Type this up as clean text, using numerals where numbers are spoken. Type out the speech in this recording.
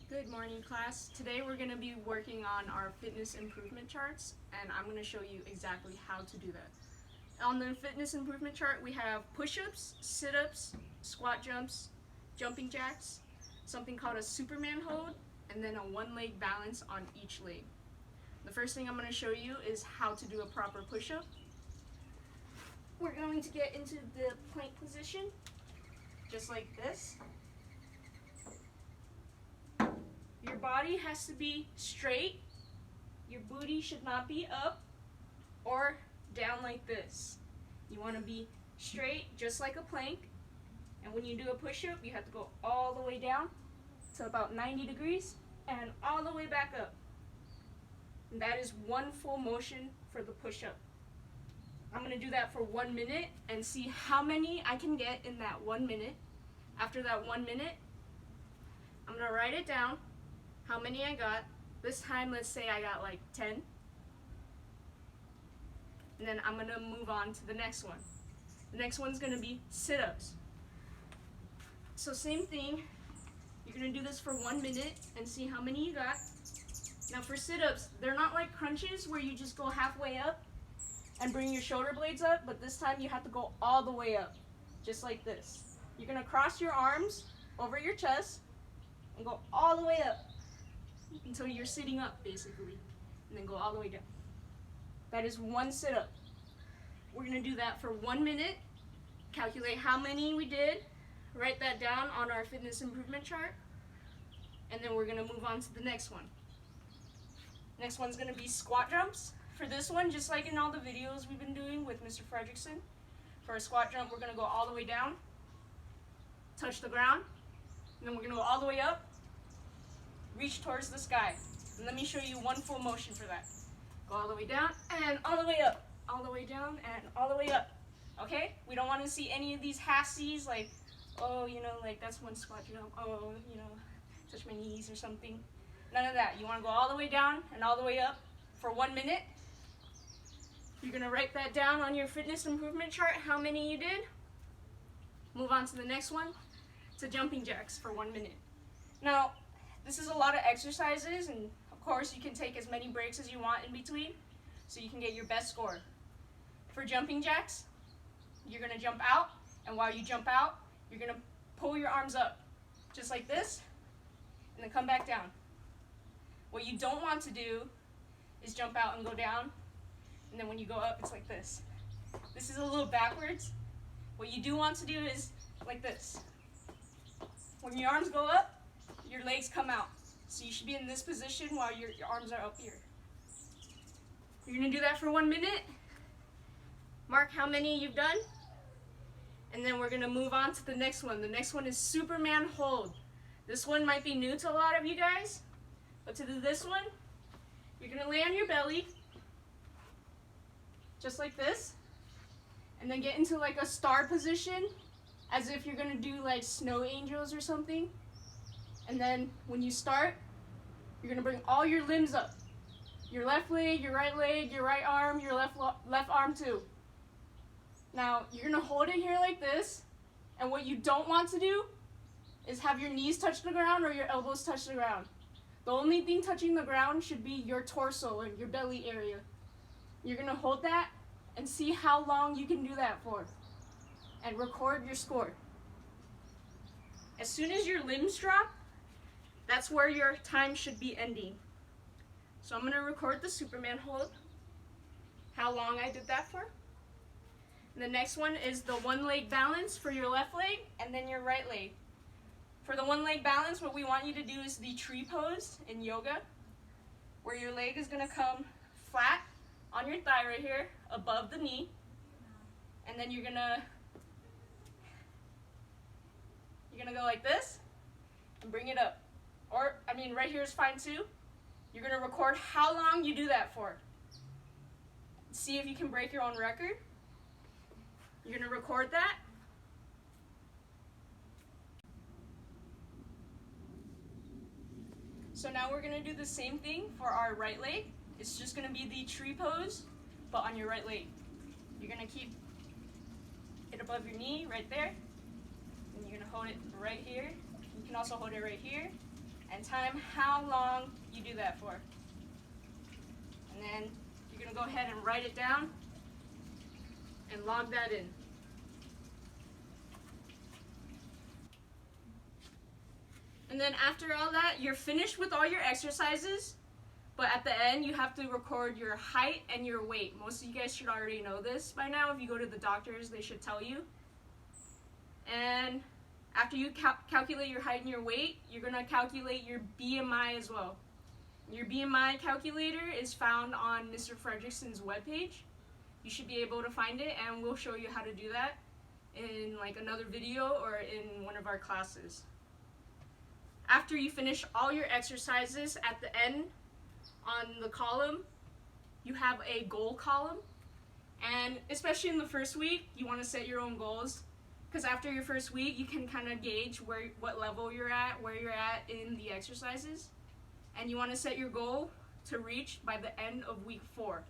Good morning, class. Today we're going to be working on our fitness improvement charts, and I'm going to show you exactly how to do that. On the fitness improvement chart, we have push-ups, sit-ups, squat jumps, jumping jacks, something called a Superman hold, and then a one-leg balance on each leg. The first thing I'm going to show you is how to do a proper push-up. We're going to get into the plank position, just like this. Your body has to be straight. Your booty should not be up or down like this. You want to be straight, just like a plank. And when you do a push-up, you have to go all the way down to about 90 degrees and all the way back up. And that is one full motion for the push-up. I'm going to do that for 1 minute and see how many I can get in that 1 minute. After that 1 minute, I'm going to write it down, how many I got. This time, let's say I got like 10. And then I'm going to move on to the next one. The next one's going to be sit-ups. So same thing, you're going to do this for 1 minute and see how many you got. Now for sit-ups, they're not like crunches where you just go halfway up and bring your shoulder blades up, but this time you have to go all the way up, just like this. You're going to cross your arms over your chest and go all the way up until you're sitting up, basically, and then go all the way down. That is one sit-up. We're going to do that for 1 minute, calculate how many we did, write that down on our fitness improvement chart, and then we're going to move on to the next one. Next one's going to be squat jumps. For this one, just like in all the videos we've been doing with Mr. Fredrickson, for a squat jump, we're going to go all the way down, touch the ground, and then we're going to go all the way up, reach towards the sky. And let me show you one full motion for that. Go all the way down and all the way up, all the way down and all the way up. Okay? We don't want to see any of these hassies like, oh, like that's one squat jump, oh, touch my knees or something. None of that. You want to go all the way down and all the way up for 1 minute. You're going to write that down on your fitness improvement chart, how many you did. Move on to the next one, to jumping jacks for 1 minute. Now, this is a lot of exercises, and of course you can take as many breaks as you want in between so you can get your best score. For jumping jacks, you're going to jump out, and while you jump out, you're going to pull your arms up, just like this, and then come back down. What you don't want to do is jump out and go down, and then when you go up, it's like this. This is a little backwards. What you do want to do is like this. When your arms go up, your legs come out. So you should be in this position while your arms are up here. You're going to do that for 1 minute. Mark how many you've done. And then we're going to move on to the next one. The next one is Superman hold. This one might be new to a lot of you guys. But to do this one, you're going to lay on your belly, just like this. And then get into like a star position, as if you're going to do like snow angels or something. And then when you start, you're going to bring all your limbs up. Your left leg, your right arm, your left arm too. Now, you're going to hold it here like this. And what you don't want to do is have your knees touch the ground or your elbows touch the ground. The only thing touching the ground should be your torso and your belly area. You're going to hold that and see how long you can do that for. And record your score. As soon as your limbs drop, that's where your time should be ending. So I'm going to record the Superman hold, how long I did that for. And the next one is the one leg balance for your left leg and then your right leg. For the one leg balance, what we want you to do is the tree pose in yoga, where your leg is going to come flat on your thigh right here, above the knee. And then you're going to go like this and bring it up. Or, right here is fine too. You're going to record how long you do that for. See if you can break your own record. You're going to record that. So now we're going to do the same thing for our right leg. It's just going to be the tree pose, but on your right leg. You're going to keep it above your knee right there. And you're going to hold it right here. You can also hold it right here. and time how long you do that for. And then you're going to go ahead and write it down and log that in. And then after all that, you're finished with all your exercises, but at the end you have to record your height and your weight. Most of you guys should already know this by now. If you go to the doctors, they should tell you. And after you calculate your height and your weight, you're going to calculate your BMI as well. Your BMI calculator is found on Mr. Fredrickson's webpage. You should be able to find it, and we'll show you how to do that in like another video or in one of our classes. After you finish all your exercises, at the end on the column, you have a goal column. And especially in the first week, you want to set your own goals, because after your first week, you can kind of gauge what level you're at, where you're at in the exercises. And you want to set your goal to reach by the end of week 4.